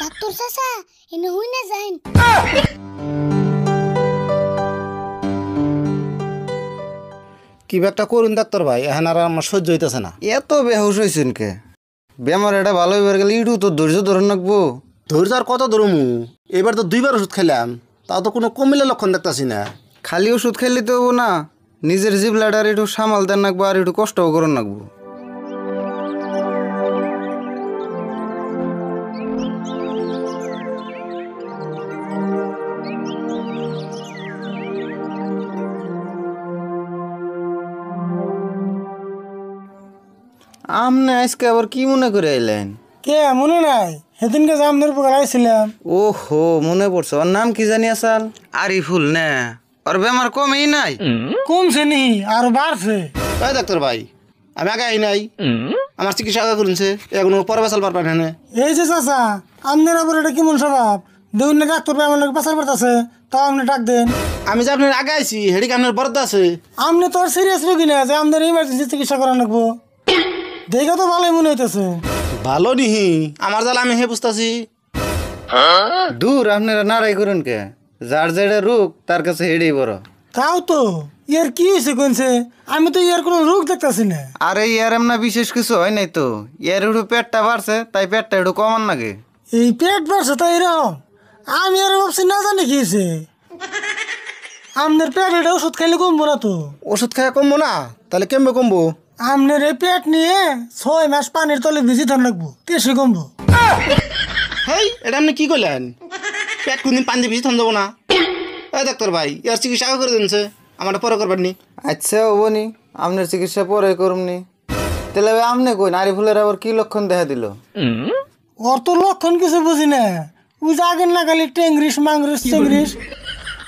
Doctor চাচা এনে হই না যাইন। কি একটা করুন ডাক্তার ভাই, এখন আর আমার সহ্য হইতেছে না। এত বেহুশ হয়েছেন কে? বেমার এটা ভালো হইবার গেলে ইটু তো ধৈর্য ধরে রাখবো। ধৈর্য আর কত ধরমু? এবার তো 2বার ওষুধ খেলাম, তাও তো কোনো কমিলে লক্ষণ দেখতেছি না। খালি ওষুধ খেললে তো হবো না, নিজের জিবলাটার একটু সামাল দেন রাখবো আর একটু কষ্টও করুন রাখবো। আমনে আজকে আবার কি মনে করে এলেন? কে মনে নাই? সেদিনকে যে আমনের উপর আইছিলাম। ওহো, মনে পড়ছে। ওর নাম কি জানি আসাল? আরিফুল না? ওর বেমার কমেই নাই? কমছে নি আর বাড়ছে। তাই ডাক্তার ভাই, আমি আগে আই নাই, আমার চিকিৎসা আগে করছে, এখনো পরে বাঁচাল পারবেন না। এই যে চাচা, আমনের আবার এটা কেমন স্বভাব? দেখুন না ডাক্তার আমার লোক বাঁচার পারতেছে, তাও আপনি ডাক দেন। আমি যে আপনার আগে আইছি, হেডিকে আপনার বরাদ্দ আছে। আপনি তো আর সিরিয়াস রোগী না যে আমাদের ইমার্জেন্সি চিকিৎসা করা লাগবো। দেখে তো ভালোই মনে হইতেছে। ভালো নিহি আমার জাল আমি হে বুঝতেছি। দূর, আপনারা নাড়াই করুন কে? যার যেটা রোগ তার কাছে হেডেই বড়। তাও তো ইয়ার কি হয়েছে কোনছে? আমি তো ইয়ার কোনো রোগ দেখতেছি না। আরে ইয়ার এমনা বিশেষ কিছু হয় নাই তো, ইয়ার একটু পেটটা বাড়ছে, তাই পেটটা একটু কমান লাগে। এই পেট বাড়ছে তাই এরকম? আমি আর ভাবছি না জানি কি হয়েছে। আপনার পেট এটা ওষুধ খাইলে কমবো না তো? ওষুধ খাওয়া কমবো না? তাহলে কেমবে কমবো? আপনার এই পেট নিয়ে 6 মাস পানির তলে ভিজি থান লাগবো, তেসে কমবো। হেই, এটা আপনি কি করলেন? পেট কোনদিন পানি দিয়ে ভিজে থান যাবো না। এই ডাক্তার ভাই, ইয়ার চিকিৎসা আগে করে দিনছে, আমার পরে করবেন নি। আচ্ছা হবনি, আপনার চিকিৎসা পরে করুমনি। তাহলে আপনি কই আরিফুলের আবার কি লক্ষণ দেখা দিল? ওর তো লক্ষণ কিছু বুঝি না। ও জাগেন না খালি টেংরিস মাংরিস চেংরিস,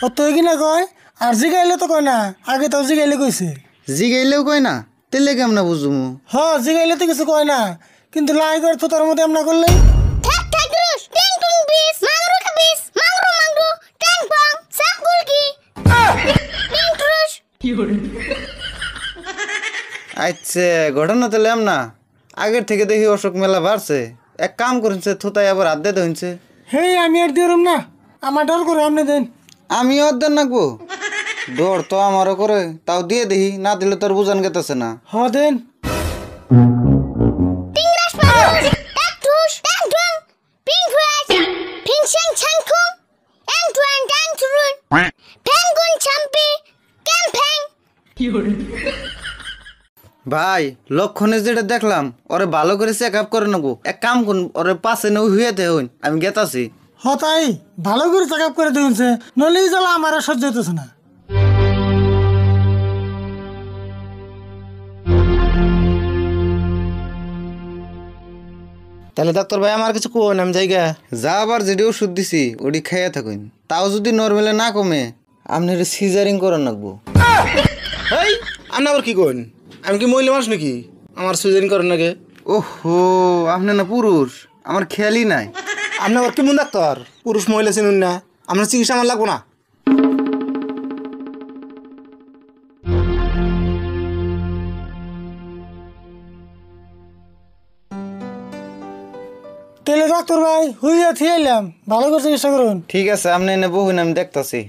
ও তো এগিনা কয়। আর জিগাইলে তো কয় না, আগে তো জিগাইলে কইছে। জিগাইলেও কই না? তেলে কেমন বুঝুমু? জিগাইলে তো কিছু কয় না, কিন্তু লাই করে তো তার মধ্যে এমনা করলেই ঠাক ঠাক রুস টেং টুং বিস মাংরু কা বিস মাংরু মাংরু টেং পং সাকুল কি টেং ট্রুস। আচ্ছা, ঘটনা তাহলে না আগের থেকে দেখি অসুখ মেলা বাড়ছে। এক কাম করেছে, থুতাই আবার আদ্যে ধরছে। হেই আমি আর দিলাম না, আমার ডর করে আপনি দেন। আমি অর্ধেক নাকবো? ডর তো আমারও করে, তাও দিয়ে দেখি, না দিলে তোর বুঝান গেতেছে না। দেন। টিংরাস পারুস টাক টুস টাক ডং পিং ক্রাস পিং শাং ছাং কুং এং টুয়ান ডাং টুরুন পেঙ্গুন চাম্পি ক্যাম্পেং। ভাই, লক্ষণে যেটা দেখলাম, ওরে ভালো করে চেক আপ করে নেবো। এক কাম করুন, ওরে পাশে নেই হুয়েতে হইন, আমি গেতাছি। তাই ভালো করে চেক আপ করে দিয়েছে, নলি জ্বালা আমার আর সহ্য হইতেছে না। তাহলে ডাক্তার ভাই আমার কিছু কোন, আমি জায়গা যা আবার যেটি ওষুধ দিছি ওটি খাইয়া থাকুন, তাও যদি নর্মালে না কমে আপনি সিজারিং করে রাখবো। হেই, আপনি আবার কি কোন? আমি কি মহিলা মানুষ নাকি আমার সিজারিং করেন নাকি? ওহো, আপনি না পুরুষ, আমার খেয়ালই নাই। আপনি আবার কেমন ডাক্তার? পুরুষ মহিলা চিনুন না, আপনার চিকিৎসা আমার লাগবো না। তাহলে ডাক্তার ভাই হইয়া থিয়াইলাম, ভালো করে চিকিৎসা করুন। ঠিক আছে, আপনি এনে বহুন, আমি দেখতাছি।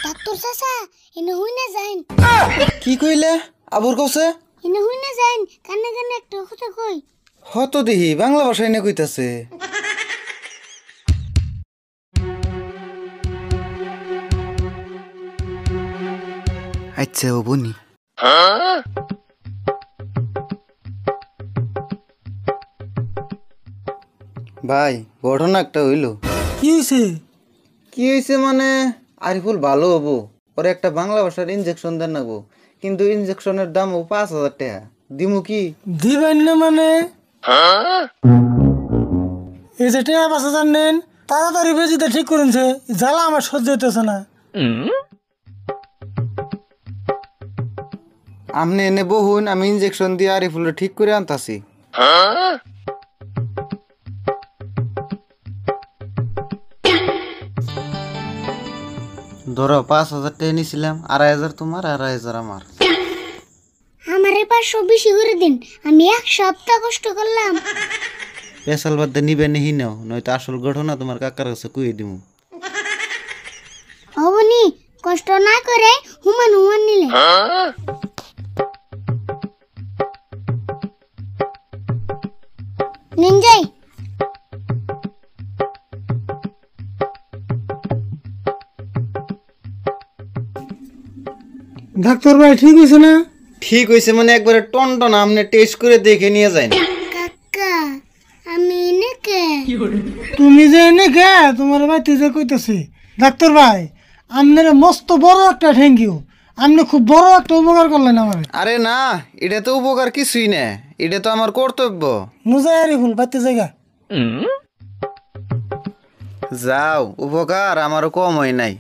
ডাক্তার চাচা এনে হই না যাইন। কি কইলে আবুর কছে? এনে হই না যাইন, কানে কানে একটা কথা কই। হতো দেখি বাংলা ভাষায় না কইতাছে। আচ্ছা ও বনি। ভাই, ঘটনা একটা হইল। কি হয়েছে? কি হয়েছে মানে, আরিফুল ভালো হবো, ওরে একটা বাংলা ভাষার ইনজেকশন দেন নাগো, কিন্তু ইনজেকশনের দামও 5,000 টাকা। দিমু কি? দিবেন না মানে এই যে টেয়া বাসা জানেন তাড়াতাড়ি বেজিতে ঠিক করেছে জ্বালা আমার সহ্য হইতেছে না। আপনি এনে বহুন, আমি ইনজেকশন দিয়ে আরিফুল ঠিক করে আনতাছি। ধরো 5,000 টাকা নিছিলাম, 2,500 তোমার, 2,500 আমার। আমার 500 বেশি করে দিন, আমি 1 সপ্তাহ কষ্ট করলাম। পেশাল বাদ নিবে নিহি নাও, নয়তো আসল ঘটনা তোমার কাকার কাছে কইয়ে দিমু। হবনি কষ্ট না করে হুমান হুমান নিলে। নিন যাই। ডাক্তার ভাই ঠিক হয়েছে না? ঠিক হইছে মানে একবারে টনটন, আপনি টেস্ট করে দেখে নিয়ে যান। কাকা আমি নাকি তুমি যে এনে গে তোমার বাড়িতে যে কইতেছি ডাক্তার ভাই আপনার মস্ত বড় একটা থ্যাংক ইউ, আপনি খুব বড় একটা উপকার করলেন আমার। আরে না, এটা তো উপকার কিছুই না, এটা তো আমার কর্তব্য। মুজাহারি ফুল বাড়তে জায়গা যাও, উপকার আমারও কম হয় নাই।